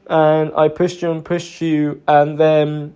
and I pushed you, and then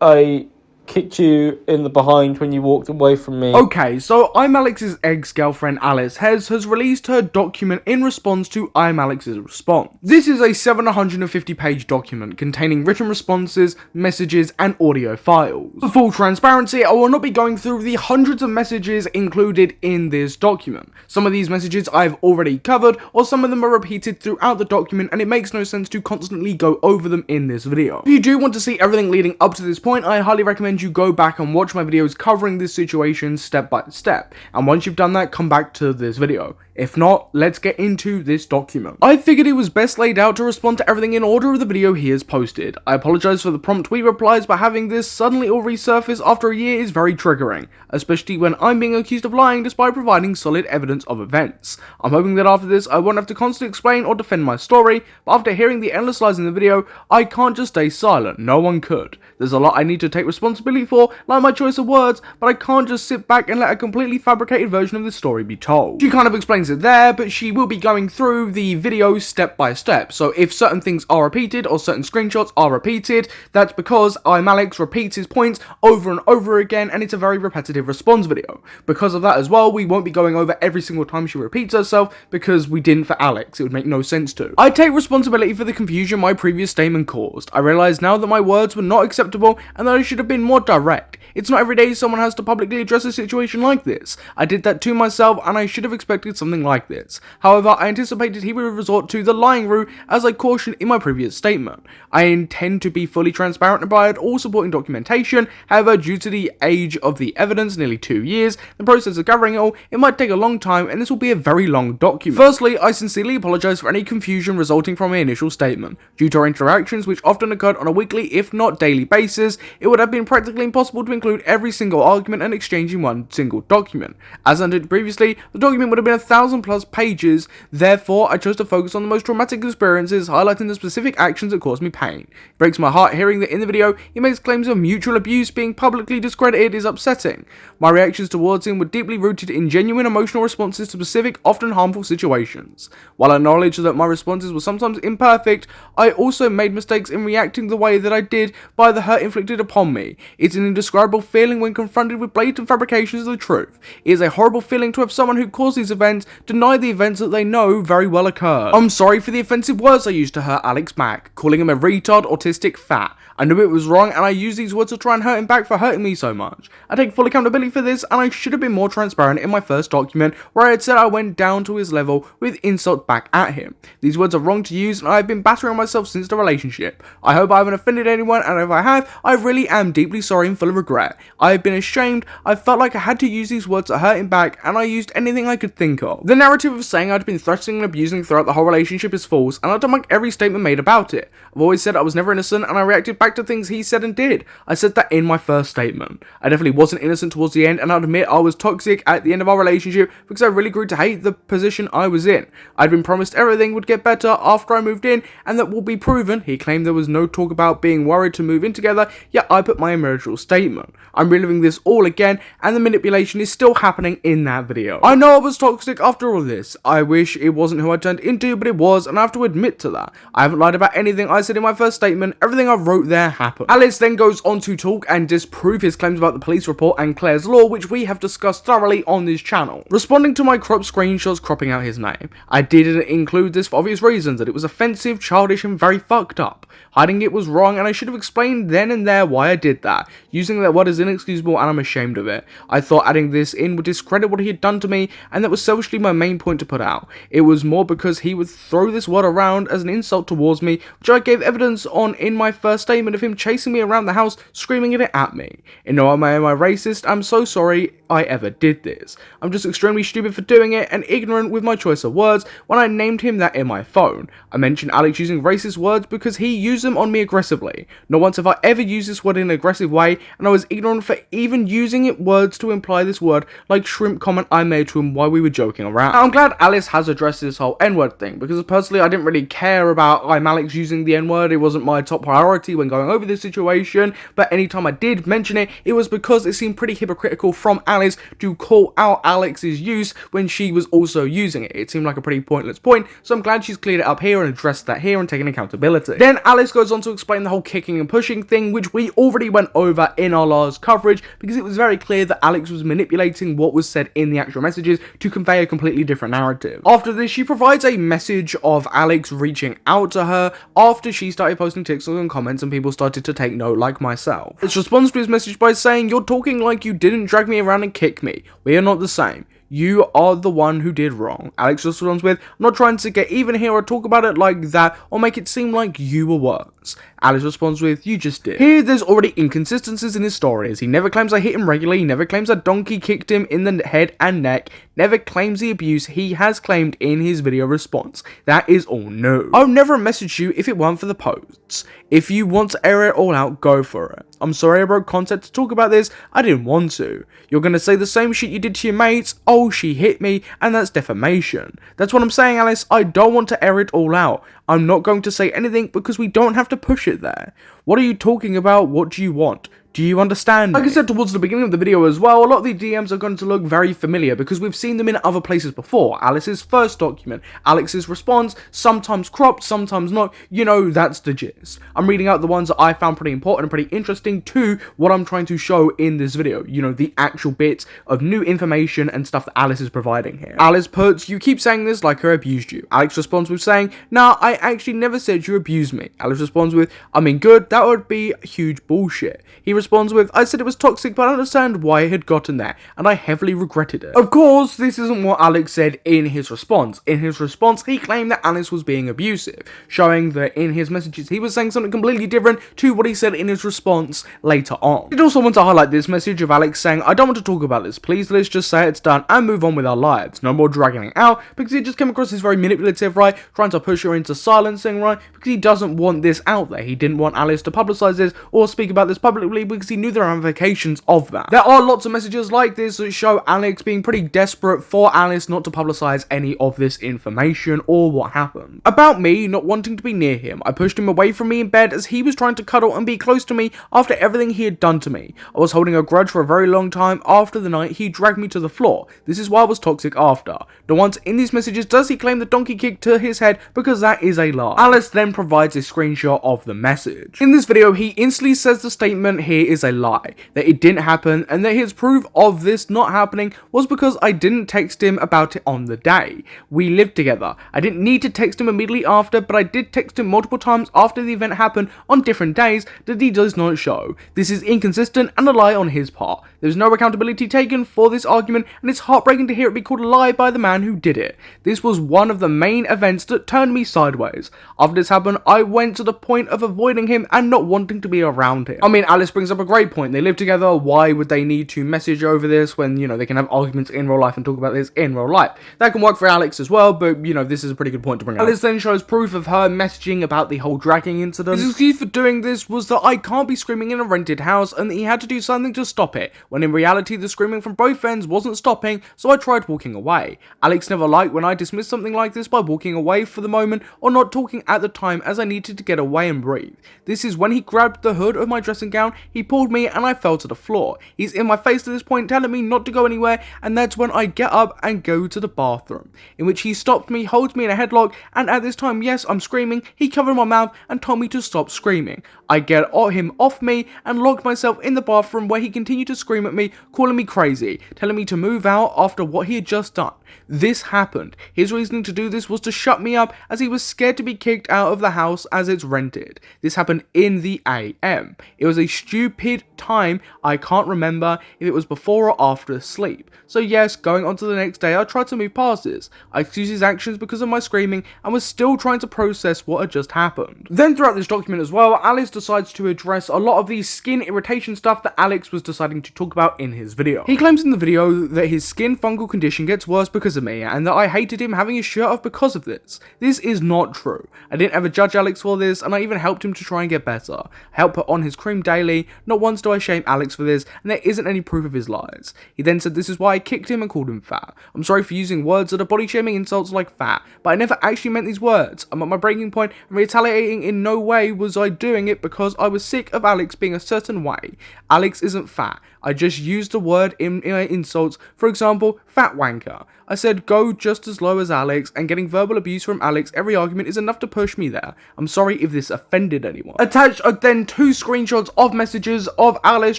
I kicked you in the behind when you walked away from me. Okay, so ImAllexx's ex-girlfriend Alice has released her document in response to ImAllexx's response. This is a 750-page document containing written responses, messages, and audio files. For full transparency, I will not be going through the hundreds of messages included in this document. Some of these messages I've already covered, or some of them are repeated throughout the document, and it makes no sense to constantly go over them in this video. If you do want to see everything leading up to this point, I highly recommend you go back and watch my videos covering this situation step by step, and once you've done that, come back to this video. If not, let's get into this document. I figured it was best laid out to respond to everything in order of the video he has posted. I apologize for the prompt tweet replies, but having this suddenly all resurface after a year is very triggering, especially when I'm being accused of lying despite providing solid evidence of events. I'm hoping that after this I won't have to constantly explain or defend my story, but after hearing the endless lies in the video, I can't just stay silent. No one could. There's a lot I need to take responsibility for, like my choice of words, but I can't just sit back and let a completely fabricated version of this story be told. She kind of explains it there, but she will be going through the video step by step, so if certain things are repeated or certain screenshots are repeated, that's because ImAllexx repeats his points over and over again, and it's a very repetitive response video. Because of that as well, we won't be going over every single time she repeats herself, because we didn't for Alex. It would make no sense to. I take responsibility for the confusion my previous statement caused. I realise now that my words were not acceptable and that I should have been more direct. It's not every day someone has to publicly address a situation like this. I did that to myself, and I should have expected something like this. However, I anticipated he would resort to the lying route, as I cautioned in my previous statement. I intend to be fully transparent and provide all supporting documentation. However, due to the age of the evidence, nearly 2 years, the process of gathering it all, it might take a long time, and this will be a very long document. Firstly, I sincerely apologise for any confusion resulting from my initial statement. Due to our interactions, which often occurred on a weekly, if not daily basis, it would have been practically impossible to include every single argument and exchange in one single document. As I noted previously, the document would have been 1,000+ pages, therefore I chose to focus on the most traumatic experiences, highlighting the specific actions that caused me pain. It breaks my heart hearing that in the video he makes claims of mutual abuse being publicly discredited is upsetting. My reactions towards him were deeply rooted in genuine emotional responses to specific, often harmful situations. While I acknowledge that my responses were sometimes imperfect, I also made mistakes in reacting the way that I did by the hurt inflicted upon me. It's an indescribable feeling when confronted with blatant fabrications of the truth. It is a horrible feeling to have someone who caused these events deny the events that they know very well occurred. I'm sorry for the offensive words I used to hurt Alex back, calling him a retard, autistic, fat. I knew it was wrong, and I used these words to try and hurt him back for hurting me so much. I take full accountability for this, and I should have been more transparent in my first document, where I had said I went down to his level with insult back at him. These words are wrong to use, and I have been battering myself since the relationship. I hope I haven't offended anyone, and if I have, I really am deeply sorry and full of regret. I have been ashamed. I felt like I had to use these words to hurt him back, and I used anything I could think of. The narrative of saying I'd been threatening and abusing throughout the whole relationship is false, and I debunk every statement made about it. I've always said I was never innocent, and I reacted back to things he said and did. I said that in my first statement. I definitely wasn't innocent towards the end, and I'd admit I was toxic at the end of our relationship because I really grew to hate the position I was in. I'd been promised everything would get better after I moved in, and that will be proven. He claimed there was no talk about being worried to move in together, yet I put my original statement. I'm reliving this all again, and the manipulation is still happening in that video. I know I was toxic after all this. I wish it wasn't who I turned into, but it was, and I have to admit to that. I haven't lied about anything I said in my first statement. Everything I wrote there happened. Alice then goes on to talk and disprove his claims about the police report and Claire's law, which we have discussed thoroughly on this channel. Responding to my crop screenshots cropping out his name, I didn't include this for obvious reasons, that it was offensive, childish, and very fucked up. Hiding it was wrong, and I should have explained then and there why I did that. Using that word is inexcusable, and I'm ashamed of it. I thought adding this in would discredit what he had done to me, and that was selfishly my main point to put out. It was more because he would throw this word around as an insult towards me, which I gave evidence on in my first statement of him chasing me around the house, screaming it at me. In no way am I racist. I'm so sorry I ever did this. I'm just extremely stupid for doing it, and ignorant with my choice of words when I named him that in my phone. I mentioned Alex using racist words because he used them on me aggressively. Not once have I ever used this word in an aggressive offensive way, and I was ignorant for even using words to imply this word, like shrimp comment I made to him while we were joking around. Now, I'm glad Alice has addressed this whole N-word thing, because personally I didn't really care about ImAllexx using the N-word. It wasn't my top priority when going over this situation, but anytime I did mention it, it was because it seemed pretty hypocritical from Alice to call out Alex's use when she was also using it. It seemed like a pretty pointless point, so I'm glad she's cleared it up here and addressed that here and taken accountability. Then Alice goes on to explain the whole kicking and pushing thing, which we already went over in our last coverage, because it was very clear that Alex was manipulating what was said in the actual messages to convey a completely different narrative. After this, she provides a message of Alex reaching out to her after she started posting TikToks and comments and people started to take note, like myself. Alex responds to his message by saying, "You're talking like you didn't drag me around and kick me. We are not the same. You are the one who did wrong." Alex responds with, "I'm not trying to get even here or talk about it like that or make it seem like you were worse." Alice responds with, "You just did." Here, there's already inconsistencies in his stories. He never claims I hit him regularly, he never claims that Donkey kicked him in the head and neck, never claims the abuse he has claimed in his video response. That is all new. I would never message you if it weren't for the posts. If you want to air it all out, go for it. I'm sorry I broke content to talk about this, I didn't want to. You're gonna say the same shit you did to your mates, oh she hit me, and that's defamation. That's what I'm saying, Alice, I don't want to air it all out. I'm not going to say anything because we don't have to push it there. What are you talking about? What do you want? Do you understand? Like I said towards the beginning of the video as well, a lot of the DMs are going to look very familiar because we've seen them in other places before. Alice's first document, Alex's response, sometimes cropped, sometimes not, you know, that's the gist. I'm reading out the ones that I found pretty important and pretty interesting to what I'm trying to show in this video. You know, the actual bits of new information and stuff that Alice is providing here. Alice puts, "You keep saying this like I abused you." Alex responds with saying, "Nah, I actually never said you abused me." Alice responds with, "I mean good, that would be huge bullshit." He responds with, "I said it was toxic, but I understand why it had gotten there, and I heavily regretted it." Of course, this isn't what Alex said in his response. In his response, he claimed that Alice was being abusive, showing that in his messages he was saying something completely different to what he said in his response later on. I did also want to highlight this message of Alex saying, "I don't want to talk about this, please let's just say it's done and move on with our lives. No more dragging it out," because he just came across as very manipulative, right? Trying to push her into silencing, right? Because he doesn't want this out there. He didn't want Alice to publicize this or speak about this publicly because he knew the ramifications of that. There are lots of messages like this that show Alex being pretty desperate for Alice not to publicize any of this information or what happened. About me not wanting to be near him, I pushed him away from me in bed as he was trying to cuddle and be close to me after everything he had done to me. I was holding a grudge for a very long time after the night he dragged me to the floor. This is why I was toxic after. Not once in these messages does he claim the donkey kick to his head because that is a lie. Alice then provides a screenshot of the message. In this video, he instantly says the statement here is a lie, that it didn't happen, and that his proof of this not happening was because I didn't text him about it on the day. We lived together. I didn't need to text him immediately after, but I did text him multiple times after the event happened on different days that he does not show. This is inconsistent and a lie on his part. There's no accountability taken for this argument, and it's heartbreaking to hear it be called a lie by the man who did it. This was one of the main events that turned me sideways. After this happened, I went to the point of avoiding him and not wanting to be around him. I mean, Alice brings up a great point. They live together. Why would they need to message over this when, you know, they can have arguments in real life and talk about this in real life? That can work for Alex as well, but, you know, this is a pretty good point to bring up. Alice then shows proof of her messaging about the whole dragging incident. His excuse for doing this was that I can't be screaming in a rented house and that he had to do something to stop it, when in reality the screaming from both ends wasn't stopping, so I tried walking away. Alex never liked when I dismissed something like this by walking away for the moment or not talking at the time as I needed to get away and breathe. This is when he grabbed the hood of my dressing gown, he pulled me and I fell to the floor. He's in my face to this point telling me not to go anywhere, and that's when I get up and go to the bathroom, in which he stopped me, holds me in a headlock, and at this time, yes, I'm screaming, he covered my mouth and told me to stop screaming. I get him off me and locked myself in the bathroom where he continued to scream at me, calling me crazy, telling me to move out after what he had just done. This happened. His reasoning to do this was to shut me up as he was scared to be kicked out of the house as it's rented. This happened in the AM. It was a stupid time. I can't remember if it was before or after sleep. So yes, going on to the next day, I tried to move past this. I excused his actions because of my screaming and was still trying to process what had just happened. Then throughout this document as well, Alice decides to address a lot of the skin irritation stuff that Alex was deciding to talk about in his video. He claims in the video that his skin fungal condition gets worse because of me and that I hated him having his shirt off because of this. This is not not true. I didn't ever judge Alex for this, and I even helped him to try and get better. I helped put on his cream daily. Not once do I shame Alex for this, and there isn't any proof of his lies. He then said this is why I kicked him and called him fat. I'm sorry for using words that are body shaming insults like fat, but I never actually meant these words. I'm at my breaking point, and retaliating in no way was I doing it because I was sick of Alex being a certain way. Alex isn't fat. I just used the word in my insults, for example, fat wanker. I said go just as low as Alex, and getting verbal abuse from Alex every argument is enough to push me there. I'm sorry if this offended anyone. Attached are then 2 screenshots of messages of Alice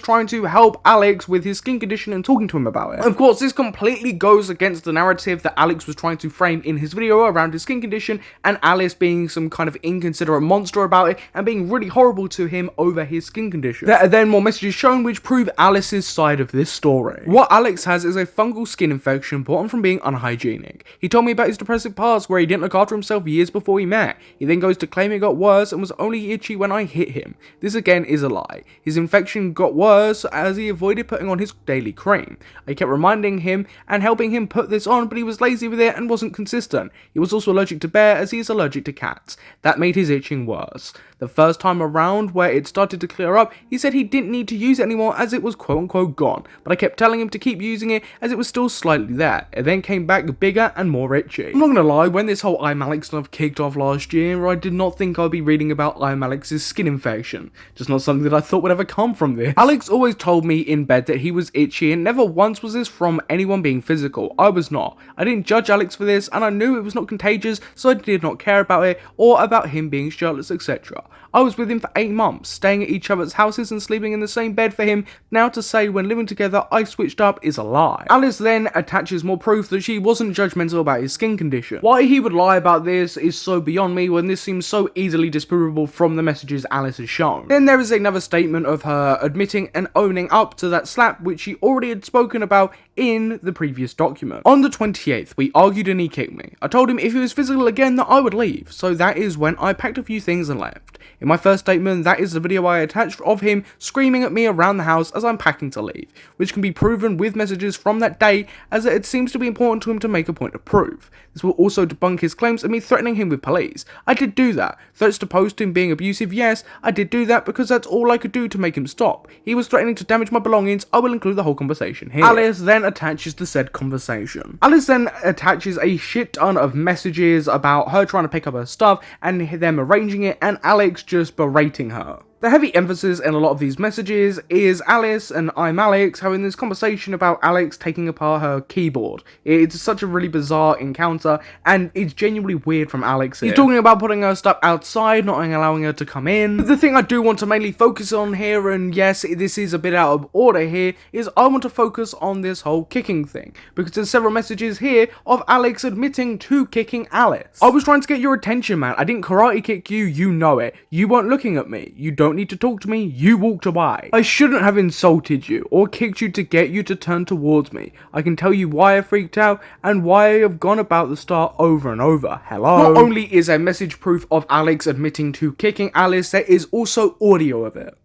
trying to help Alex with his skin condition and talking to him about it. Of course, this completely goes against the narrative that Alex was trying to frame in his video around his skin condition, and Alice being some kind of inconsiderate monster about it and being really horrible to him over his skin condition. There are then more messages shown which prove Alice's side of this story. What Alex has is a fungal skin infection brought on from being unhygienic. He told me about his depressive past where he didn't look after himself years before we met. He then goes to claim it got worse and was only itchy when I hit him. This again is a lie. His infection got worse as he avoided putting on his daily cream. I kept reminding him and helping him put this on, but he was lazy with it and wasn't consistent. He was also allergic to bear as he is allergic to cats. That made his itching worse. The first time around where it started to clear up, he said he didn't need to use it anymore as it was quote unquote gone, but I kept telling him to keep using it as it was still slightly there. It then came back bigger and more itchy. I'm not gonna lie, when this whole ImAllexx stuff kicked off last year, I did not think I'd be reading about ImAllexx's skin infection. Just not something that I thought would ever come from this. Alex always told me in bed that he was itchy, and never once was this from anyone being physical. I was not. I didn't judge Alex for this, and I knew it was not contagious, so I did not care about it, or about him being shirtless, etc. I was with him for 8 months, staying at each other's houses and sleeping in the same bed for him. Now to say when living together I switched up is a lie. Alice then attaches more proof that she wasn't judgmental about his skin condition. Why he would lie about this is so beyond me when this seems so easily disprovable from the messages Alice has shown. Then there is another statement of her admitting and owning up to that slap which she already had spoken about in the previous document. On the 28th, we argued and he kicked me. I told him if he was physical again that I would leave, so that is when I packed a few things and left. In my first statement, that is the video I attached of him screaming at me around the house as I'm packing to leave, which can be proven with messages from that day as it seems to be important to him to make a point of proof. This will also debunk his claims of me threatening him with police. I did do that. Threats to post him being abusive, yes, I did do that because that's all I could do to make him stop. He was threatening to damage my belongings. I will include the whole conversation here. Alice then attaches the said conversation. Alice then attaches a shit ton of messages about her trying to pick up her stuff and them arranging it, and Alex just berating her. The heavy emphasis in a lot of these messages is Alice and ImAllexx having this conversation about Alex taking apart her keyboard. It's such a really bizarre encounter, and it's genuinely weird from Alex here. He's talking about putting her stuff outside, not allowing her to come in. But the thing I do want to mainly focus on here, and yes, this is a bit out of order here, is I want to focus on this whole kicking thing, because there's several messages here of Alex admitting to kicking Alice. I was trying to get your attention, man. I didn't karate kick you, you know it. You weren't looking at me. You don't need to talk to me, you walked away. I shouldn't have insulted you or kicked you to get you to turn towards me. I can tell you why I freaked out and why I have gone about the start over and over. Hello? Not only is a message proof of Alex admitting to kicking Alice, there is also audio of it.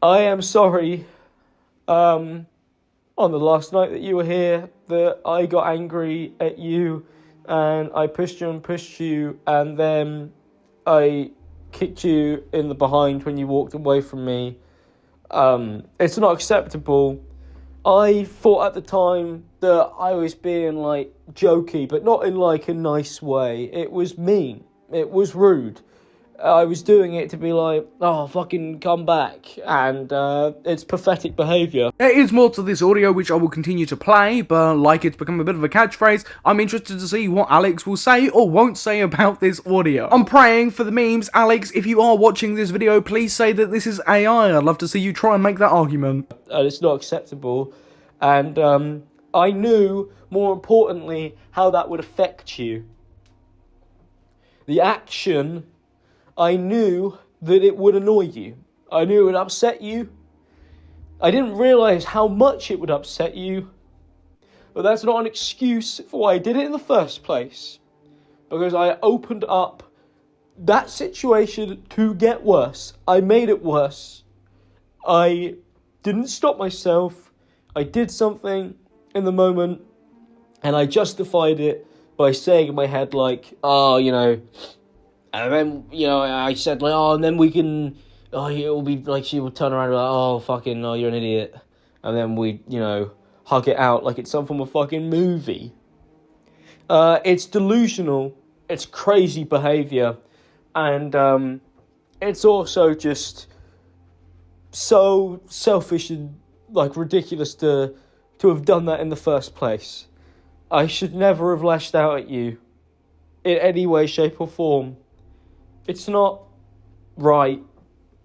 I am sorry, on the last night that you were here, that I got angry at you and I pushed you and then I kicked you in the behind when you walked away from me. It's not acceptable. I thought at the time that I was being like jokey, but not in like a nice way. It was mean. It was rude. I was doing it to be like, oh, fucking come back, and it's pathetic behaviour. There is more to this audio which I will continue to play, but like it's become a bit of a catchphrase, I'm interested to see what Alex will say or won't say about this audio. I'm praying for the memes. Alex, if you are watching this video, please say that this is AI. I'd love to see you try and make that argument. And it's not acceptable, and I knew, more importantly, how that would affect you. The action, I knew that it would annoy you. I knew it would upset you. I didn't realise how much it would upset you. But that's not an excuse for why I did it in the first place. Because I opened up that situation to get worse. I made it worse. I didn't stop myself. I did something in the moment. And I justified it by saying in my head like, oh, you know, And then, you know, I said, like, oh, and then we can, oh, it'll be like, she would turn around and be like, oh, fucking, no, you're an idiot. And then we, you know, hug it out like it's some form of fucking movie. It's delusional, it's crazy behaviour, and it's also just so selfish and, like, ridiculous to have done that in the first place. I should never have lashed out at you in any way, shape or form. It's not right,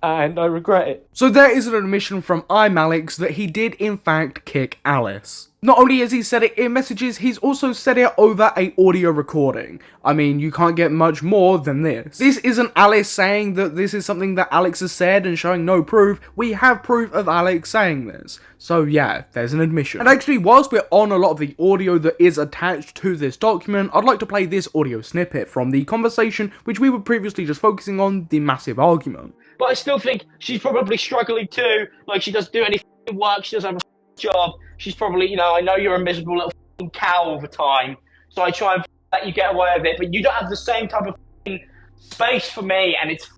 and I regret it. So there is an admission from ImAllexx that he did in fact kick Alice. Not only has he said it in messages, he's also said it over a audio recording. I mean, you can't get much more than this. This isn't Alice saying that this is something that Alex has said and showing no proof. We have proof of Alex saying this. So yeah, there's an admission. And actually, whilst we're on a lot of the audio that is attached to this document, I'd like to play this audio snippet from the conversation which we were previously just focusing on, the massive argument. But I still think she's probably struggling too. Like, she doesn't do any work, she doesn't have a job. She's probably, you know, I know you're a miserable little cow all the time, so I try and let you get away with it, but you don't have the same type of space for me, and it's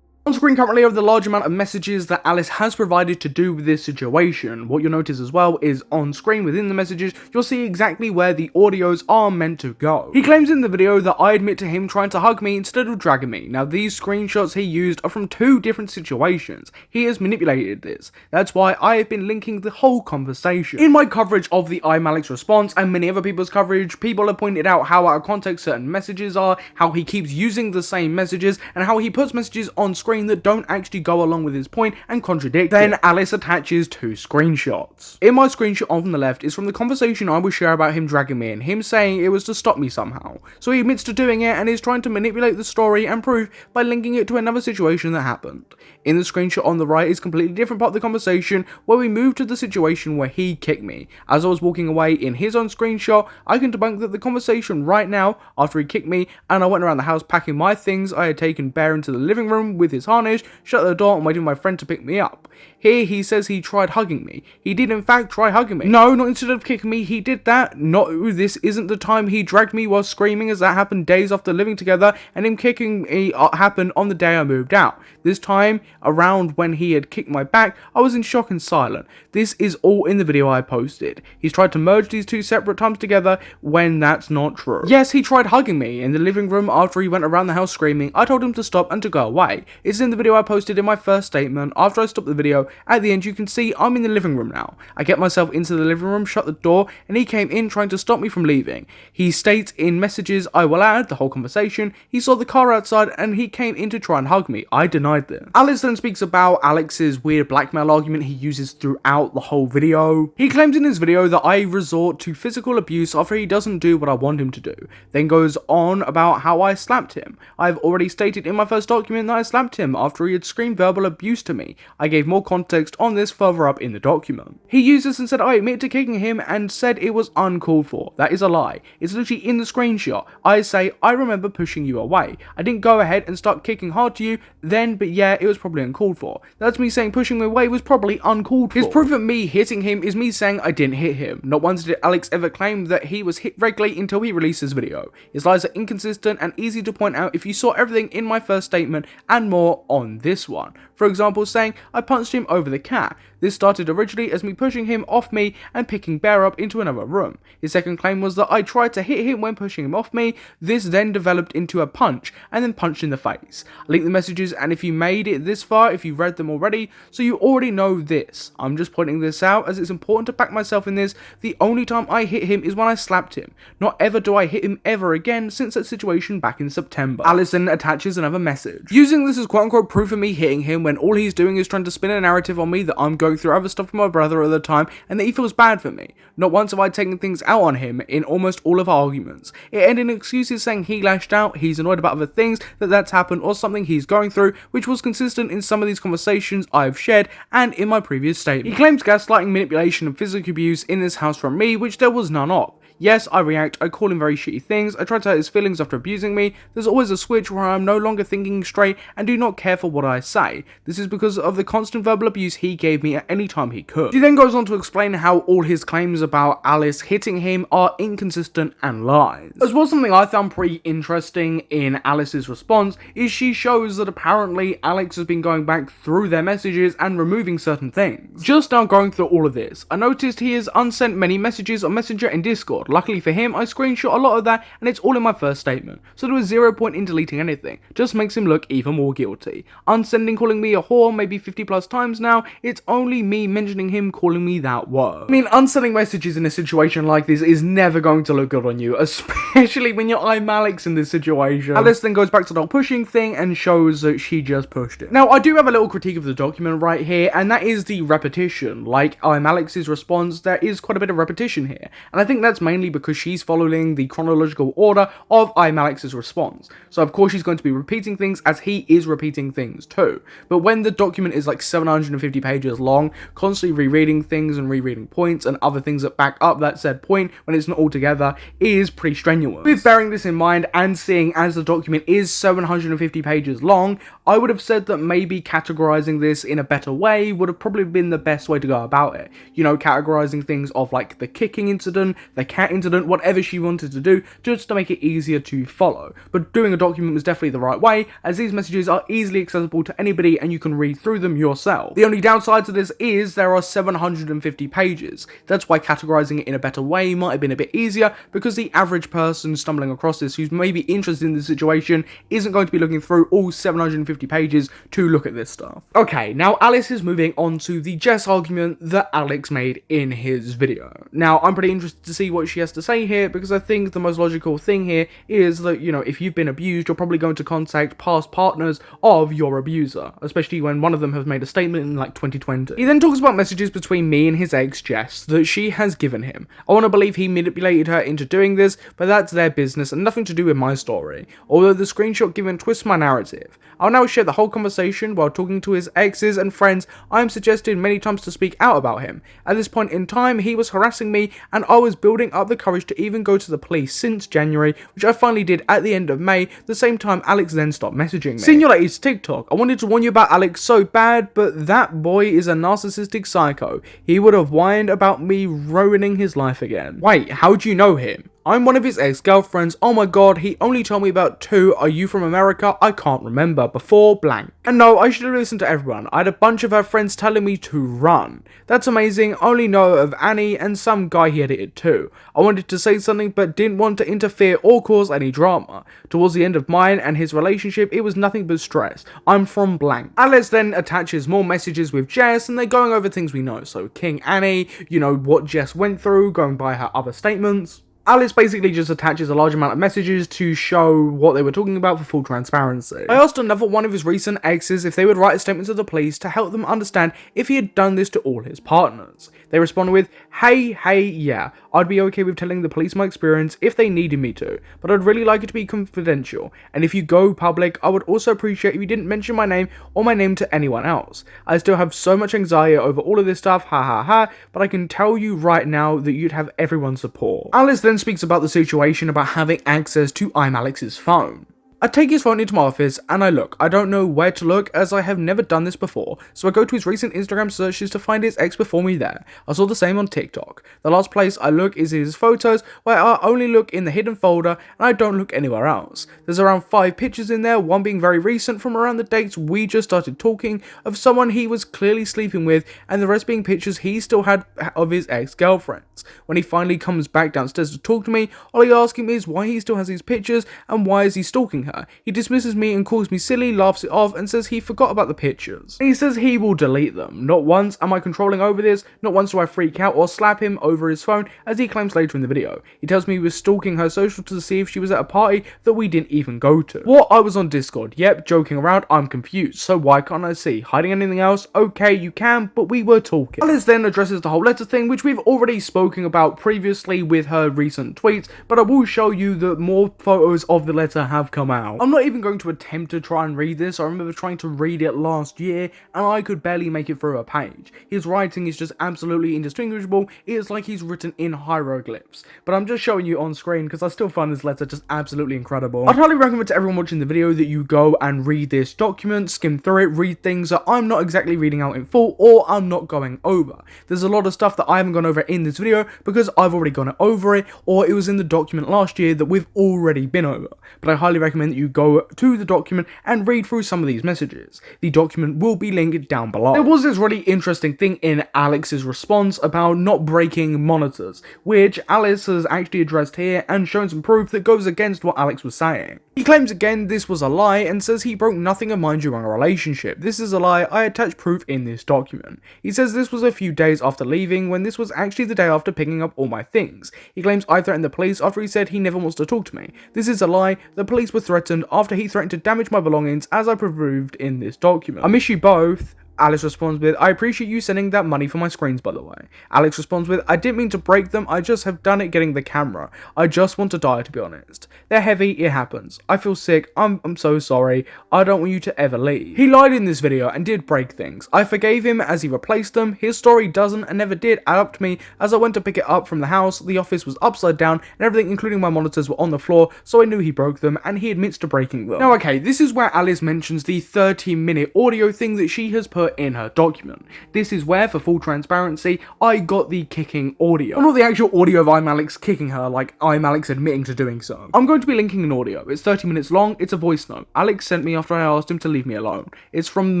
on screen currently are the large amount of messages that Alice has provided to do with this situation. What you'll notice as well is on screen within the messages, you'll see exactly where the audios are meant to go. He claims in the video that I admit to him trying to hug me instead of dragging me. Now these screenshots he used are from two different situations. He has manipulated this. That's why I have been linking the whole conversation. In my coverage of the ImAllexx response and many other people's coverage, people have pointed out how out of context certain messages are, how he keeps using the same messages, and how he puts messages on screen that don't actually go along with his point and contradict it. Then Alice attaches two screenshots. In my screenshot on the left is from the conversation I will share about him dragging me and him saying it was to stop me somehow. So he admits to doing it and is trying to manipulate the story and proof by linking it to another situation that happened. In the screenshot on the right is a completely different part of the conversation where we move to the situation where he kicked me. As I was walking away in his own screenshot, I can debunk that the conversation right now after he kicked me and I went around the house packing my things I had taken Bear into the living room with his harness, shut the door and waited for my friend to pick me up. Here he says he tried hugging me. He did in fact try hugging me. No, not instead of kicking me, he did that. This isn't the time he dragged me while screaming, as that happened days after living together, and him kicking me happened on the day I moved out. This time around when he had kicked my back, I was in shock and silent. This is all in the video I posted. He's tried to merge these two separate times together when that's not true. Yes, he tried hugging me in the living room after he went around the house screaming. I told him to stop and to go away. It's in the video I posted in my first statement. After I stopped the video, at the end you can see I'm in the living room now. I get myself into the living room, shut the door, and he came in trying to stop me from leaving. He states in messages, I will add, the whole conversation, he saw the car outside and he came in to try and hug me. I denied this. Alice then speaks about Alex's weird blackmail argument he uses throughout the whole video. He claims in his video that I resort to physical abuse after he doesn't do what I want him to do. Then goes on about how I slapped him. I've already stated in my first document that I slapped him after he had screamed verbal abuse to me. I gave more context on this further up in the document. He used this and said I admit to kicking him and said it was uncalled for. That is a lie. It's literally in the screenshot. I say I remember pushing you away. I didn't go ahead and start kicking hard to you then, but yeah, it was probably uncalled for. That's me saying pushing me away was probably uncalled for. His proof of me hitting him is me saying I didn't hit him. Not once did Alex ever claim that he was hit regularly until he released his video. His lies are inconsistent and easy to point out if you saw everything in my first statement and more on this one. For example, saying I punched him over the cat. This started originally as me pushing him off me and picking Bear up into another room. His second claim was that I tried to hit him when pushing him off me. This then developed into a punch and then punched in the face. I linked the messages, and if you made it this far, if you read them already, so you already know this. I'm just pointing this out as it's important to back myself in this. The only time I hit him is when I slapped him. Not ever do I hit him ever again since that situation back in September. Alice then attaches another message, using this as quote unquote proof of me hitting him when all he's doing is trying to spin a narrative on me that I'm going through other stuff with my brother at the time and that he feels bad for me. Not once have I taken things out on him in almost all of our arguments. It ended in excuses saying he lashed out, he's annoyed about other things, that's happened or something he's going through, which was consistent in some of these conversations I've shared and in my previous statement. He claims gaslighting, manipulation and physical abuse in this house from me, which there was none of. Yes, I react, I call him very shitty things, I try to hurt his feelings after abusing me, there's always a switch where I'm no longer thinking straight and do not care for what I say. This is because of the constant verbal abuse he gave me at any time he could. He then goes on to explain how all his claims about Alice hitting him are inconsistent and lies. As well, something I found pretty interesting in Alice's response is she shows that apparently Alex has been going back through their messages and removing certain things. Just now going through all of this, I noticed he has unsent many messages on Messenger and Discord. Luckily for him, I screenshot a lot of that and it's all in my first statement, so there was 0 point in deleting anything. Just makes him look even more guilty. Unsending calling me a whore maybe 50 plus times now, it's only me mentioning him calling me that word. I mean, unsending messages in a situation like this is never going to look good on you, especially when you're ImAllexx in this situation. Alice then goes back to the whole pushing thing and shows that she just pushed it. Now, I do have a little critique of the document right here, and that is the repetition. Like ImAllexx's response, there is quite a bit of repetition here, and I think that's mainly because she's following the chronological order of ImAllexx's response. So of course she's going to be repeating things as he is repeating things too. But when the document is like 750 pages long, constantly rereading things and rereading points and other things that back up that said point when it's not all together is pretty strenuous. With bearing this in mind and seeing as the document is 750 pages long, I would have said that maybe categorizing this in a better way would have probably been the best way to go about it. You know, categorizing things of like the kicking incident, the cat incident, whatever she wanted to do, just to make it easier to follow. But doing a document was definitely the right way, as these messages are easily accessible to anybody and you can read through them yourself. The only downside to this is there are 750 pages. That's why categorizing it in a better way might have been a bit easier, because the average person stumbling across this who's maybe interested in the situation isn't going to be looking through all 750 pages to look at this stuff. Okay, now Alice is moving on to the Jess argument that Alex made in his video. Now, I'm pretty interested to see what she has to say here, because I think the most logical thing here is that, you know, if you've been abused, you're probably going to contact past partners of your abuser, especially when one of them has made a statement in like 2020. He then talks about messages between me and his ex, Jess, that she has given him. I want to believe he manipulated her into doing this, but that's their business and nothing to do with my story, although the screenshot given twists my narrative. I'll now share the whole conversation while talking to his exes and friends I am suggested many times to speak out about him. At this point in time, he was harassing me and I was building up the courage to even go to the police since January, which I finally did at the end of May, the same time Alex then stopped messaging me. Seeing your latest TikTok, I wanted to warn you about Alex so bad, but that boy is a narcissistic psycho. He would have whined about me ruining his life again. Wait, how do you know him? I'm one of his ex-girlfriends. Oh my god, he only told me about 2. Are you from America? I can't remember. Before blank. And no, I should have listened to everyone. I had a bunch of her friends telling me to run. That's amazing. Only know of Annie and some guy he edited too. I wanted to say something but didn't want to interfere or cause any drama. Towards the end of mine and his relationship, it was nothing but stress. I'm from blank. Alice then attaches more messages with Jess and they're going over things we know. So King Annie, you know, what Jess went through, going by her other statements. Alice basically just attaches a large amount of messages to show what they were talking about for full transparency. I asked another one of his recent exes if they would write a statement to the police to help them understand if he had done this to all his partners. They responded with, hey, yeah, I'd be okay with telling the police my experience if they needed me to, but I'd really like it to be confidential, and if you go public, I would also appreciate if you didn't mention my name or my name to anyone else. I still have so much anxiety over all of this stuff, ha ha ha, but I can tell you right now that you'd have everyone's support. Alice then speaks about the situation about having access to ImAllexx's phone. I take his phone into my office and I look. I don't know where to look as I have never done this before, so I go to his recent Instagram searches to find his ex before me there. I saw the same on TikTok. The last place I look is his photos, where I only look in the hidden folder and I don't look anywhere else. There's around 5 pictures in there, one being very recent from around the dates we just started talking, of someone he was clearly sleeping with, and the rest being pictures he still had of his ex-girlfriends. When he finally comes back downstairs to talk to me, all he asking me is why he still has these pictures and why is he stalking her. He dismisses me and calls me silly, laughs it off, and says he forgot about the pictures. And he says he will delete them. Not once am I controlling over this, not once do I freak out or slap him over his phone, as he claims later in the video. He tells me he was stalking her social to see if she was at a party that we didn't even go to. What? I was on Discord. Yep, joking around, I'm confused. So why can't I see? Hiding anything else? Okay, you can, but we were talking. Alice then addresses the whole letter thing, which we've already spoken about previously with her recent tweets, but I will show you that more photos of the letter have come out. I'm not even going to attempt to try and read this. I remember trying to read it last year and I could barely make it through a page. His writing is just absolutely indistinguishable. It is like he's written in hieroglyphs. But I'm just showing you on screen because I still find this letter just absolutely incredible. I'd highly recommend to everyone watching the video that you go and read this document, skim through it, read things that I'm not exactly reading out in full or I'm not going over. There's a lot of stuff that I haven't gone over in this video because I've already gone over it, or it was in the document last year that we've already been over. But I highly recommend that you go to the document and read through some of these messages. The document will be linked down below. There was this really interesting thing in Alex's response about not breaking monitors, which Alex has actually addressed here and shown some proof that goes against what Alex was saying. He claims again this was a lie and says he broke nothing of mine during a relationship. This is a lie. I attach proof in this document. He says this was a few days after leaving, when this was actually the day after picking up all my things. He claims I threatened the police after he said he never wants to talk to me. This is a lie. The police were threatened after he threatened to damage my belongings, as I proved in this document. I miss you both. Alex responds with, I appreciate you sending that money for my screens, by the way. Alex responds with, I didn't mean to break them, I just have done it getting the camera. I just want to die, to be honest. They're heavy, it happens. I feel sick, I'm so sorry. I don't want you to ever leave. He lied in this video and did break things. I forgave him as he replaced them. His story doesn't and never did add up to me. As I went to pick it up from the house, the office was upside down and everything, including my monitors, were on the floor, so I knew he broke them and he admits to breaking them. Now okay, this is where Alice mentions the 30-minute audio thing that she has put in her document. This is where, for full transparency, I got the kicking audio. Not the actual audio of ImAllexx kicking her, like ImAllexx admitting to doing so. I'm going to be linking an audio. It's 30 minutes long, it's a voice note. Alex sent me after I asked him to leave me alone. It's from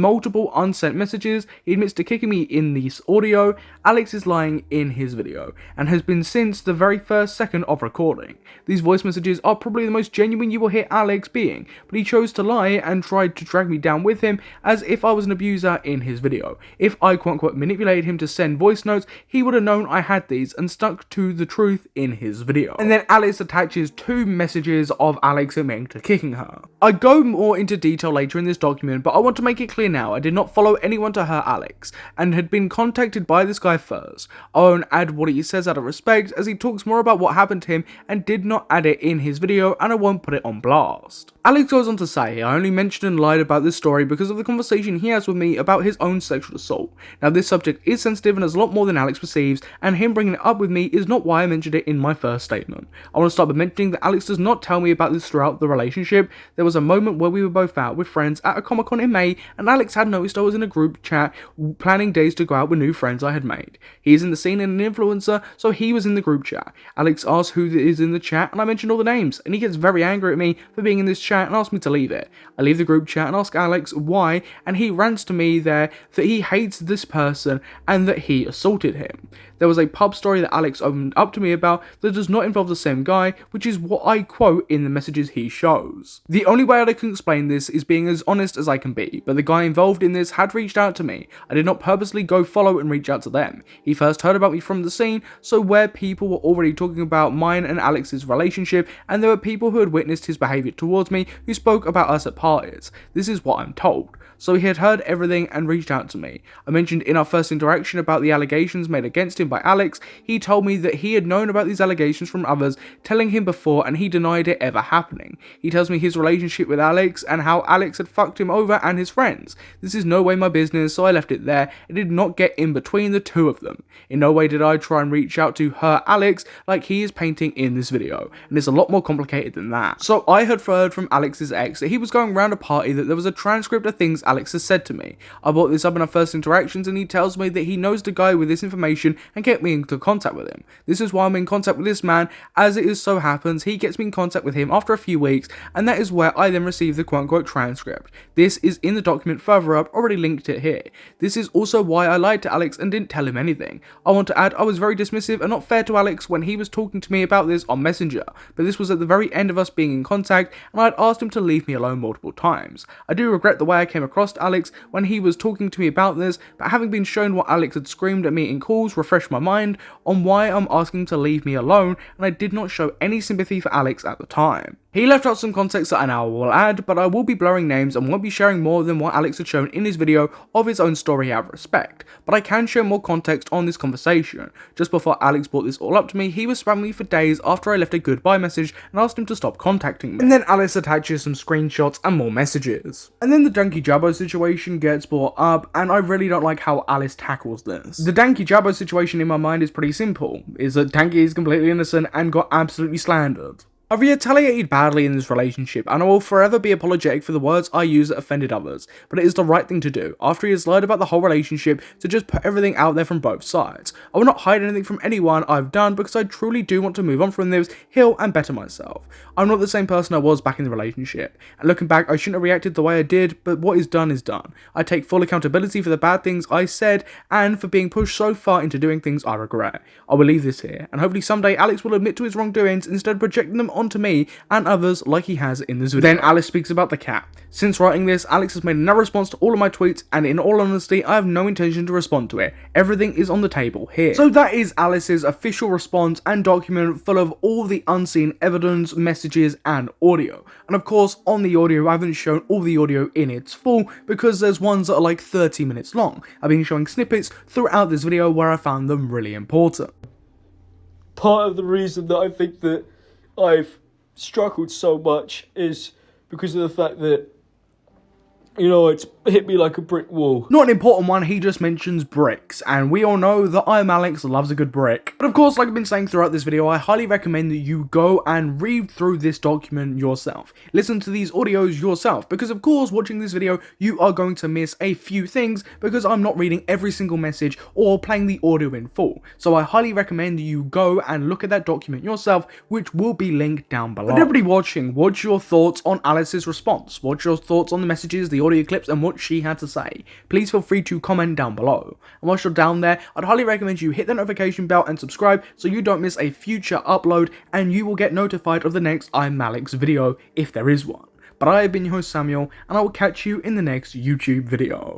multiple unsent messages. He admits to kicking me in this audio. Alex is lying in his video, and has been since the very first second of recording. These voice messages are probably the most genuine you will hear Alex being, but he chose to lie and tried to drag me down with him as if I was an abuser in his video. If I quote-unquote manipulated him to send voice notes, he would have known I had these and stuck to the truth in his video. And then Alice attaches 2 messages of Alex admitting to kicking her. I go more into detail later in this document, but I want to make it clear now, I did not follow anyone to hurt Alex, and had been contacted by this guy first. I won't add what he says out of respect, as he talks more about what happened to him and did not add it in his video, and I won't put it on blast. Alex goes on to say, I only mentioned and lied about this story because of the conversation he has with me about his own sexual assault. Now this subject is sensitive and has a lot more than Alex perceives, and him bringing it up with me is not why I mentioned it in my first statement. I want to start by mentioning that Alex does not tell me about this throughout the relationship. There was a moment where we were both out with friends at a Comic-Con in May, and Alex had noticed I was in a group chat planning days to go out with new friends I had made. He is in the scene and an influencer, so he was in the group chat. Alex asks who is in the chat, and I mentioned all the names, and he gets very angry at me for being in this chat and asks me to leave it. I leave the group chat and ask Alex why, and he rants to me there that he hates this person and that he assaulted him. There was a pub story that Alex opened up to me about that does not involve the same guy, which is what I quote in the messages he shows. The only way I can explain this is being as honest as I can be, but the guy involved in this had reached out to me. I did not purposely go follow and reach out to them. He first heard about me from the scene, so where people were already talking about mine and Alex's relationship, and there were people who had witnessed his behaviour towards me who spoke about us at parties. This is what I'm told. So he had heard everything and reached out to me. I mentioned in our first interaction about the allegations made against him by Alex. He told me that he had known about these allegations from others telling him before, and he denied it ever happening. He tells me his relationship with Alex and how Alex had fucked him over and his friends. This is no way my business, so I left it there. It did not get in between the two of them. In no way did I try and reach out to her Alex like he is painting in this video, and it's a lot more complicated than that. So I had heard from Alex's ex that he was going around a party that there was a transcript of things Alex has said to me. I brought this up in our first interactions, and he tells me that he knows the guy with this information and get me into contact with him. This is why I'm in contact with this man, as it is so happens he gets me in contact with him after a few weeks, and that is where I then receive the quote-unquote transcript. This is in the document further up, already linked it here. This is also why I lied to Alex and didn't tell him anything. I want to add I was very dismissive and not fair to Alex when he was talking to me about this on Messenger, but this was at the very end of us being in contact, and I had asked him to leave me alone multiple times. I do regret the way I came across to Alex when he was talking to me about this, but having been shown what Alex had screamed at me in calls refreshed my mind on why I'm asking him to leave me alone, and I did not show any sympathy for Alex at the time. He left out some context that I now will add, but I will be blurring names and won't be sharing more than what Alex had shown in his video of his own story out of respect, but I can share more context on this conversation. Just before Alex brought this all up to me, he was spamming me for days after I left a goodbye message and asked him to stop contacting me. And then Alice attaches some screenshots and more messages. And then the Danky Jabbo situation gets brought up, and I really don't like how Alice tackles this. The Danky Jabbo situation in my mind is pretty simple, is that Danky is completely innocent and got absolutely slandered. I've retaliated badly in this relationship, and I will forever be apologetic for the words I use that offended others, but it is the right thing to do, after he has lied about the whole relationship, to just put everything out there from both sides. I will not hide anything from anyone I've done, because I truly do want to move on from this, heal and better myself. I'm not the same person I was back in the relationship, and looking back, I shouldn't have reacted the way I did, but what is done is done. I take full accountability for the bad things I said, and for being pushed so far into doing things I regret. I will leave this here, and hopefully someday Alex will admit to his wrongdoings instead of projecting them onto me and others like he has in this video. Then Alice speaks about the cat. Since writing this, Alex has made no response to all of my tweets, and in all honesty, I have no intention to respond to it. Everything is on the table here. So that is Alice's official response and document full of all the unseen evidence, messages, and audio. And of course, on the audio, I haven't shown all the audio in its full, because there's ones that are like 30 minutes long. I've been showing snippets throughout this video where I found them really important. Part of the reason that I think that I've struggled so much is because of the fact that, you know, it's hit me like a brick wall. Not an important one, he just mentions bricks, and we all know that ImAllexx loves a good brick. But of course, like I've been saying throughout this video, I highly recommend that you go and read through this document yourself. Listen to these audios yourself, because of course, watching this video, you are going to miss a few things, because I'm not reading every single message or playing the audio in full. So I highly recommend that you go and look at that document yourself, which will be linked down below. But everybody watching, what's your thoughts on Alice's response? What's your thoughts on the messages, the audio clips, and what she had to say? Please feel free to comment down below. And whilst you're down there, I'd highly recommend you hit the notification bell and subscribe so you don't miss a future upload, and you will get notified of the next ImAllexx video if there is one. But I have been your host Samuel, and I will catch you in the next YouTube video.